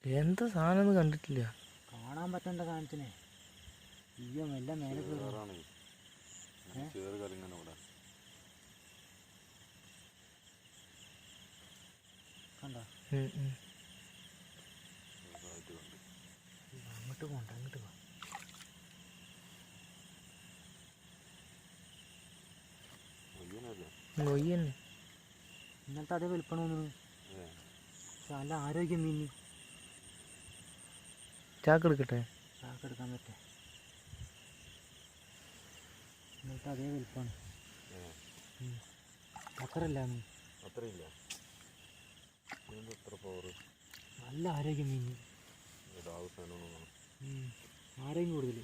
എന്താ സാധനം കണ്ടിട്ടില്ല. കാണാൻ പറ്റേണ്ട സാധനത്തിനെ ഈയോ എല്ലാം മേലെ കണ്ടോ? അങ്ങോട്ട് പോണ്ട, അങ്ങോട്ട് പോ. ഇന്നത്തെ അതേ വലിപ്പണമെന്ന് നല്ല ആരോഗ്യം മീനി. ചാക്കെടുക്കട്ടെ? ചാക്കെടുക്കാൻ പറ്റേ? ഇന്നത്തെ അതേ വലിപ്പമാണ്. അത്രയില്ല നല്ല ആരോഗ്യം മീനി. ആരോഗ്യം കൂടുതൽ.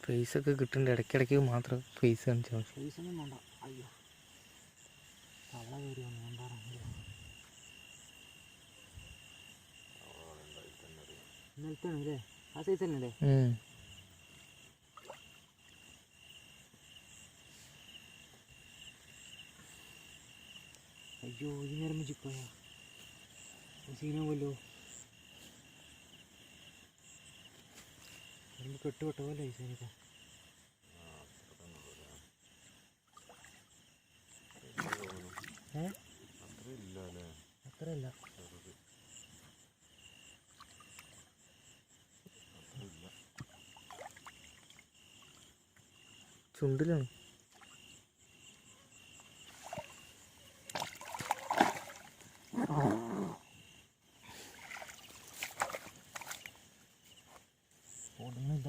ഫേസ് ഒക്കെ കിട്ടുന്നുണ്ട്, ഇടയ്ക്കിടയ്ക്ക് മാത്രം ഫേസ് കാണിച്ചാൽ മതി. ഫേസ് ഒന്നും വേണ്ട. അയ്യോ തവള കയറി വന്നു. ഇന്നലത്തെ അല്ലേ? ആ സൈസ് തന്നെ അല്ലേ? അയ്യോ ഈ നേരം ചിക്കോയാ സീനാവുമല്ലോ. കെട്ടുപെട്ട പോലെ സീനിപ്പോ. അത്രയല്ല. ചുണ്ടിലാണ്. ഒന്നുമില്ല.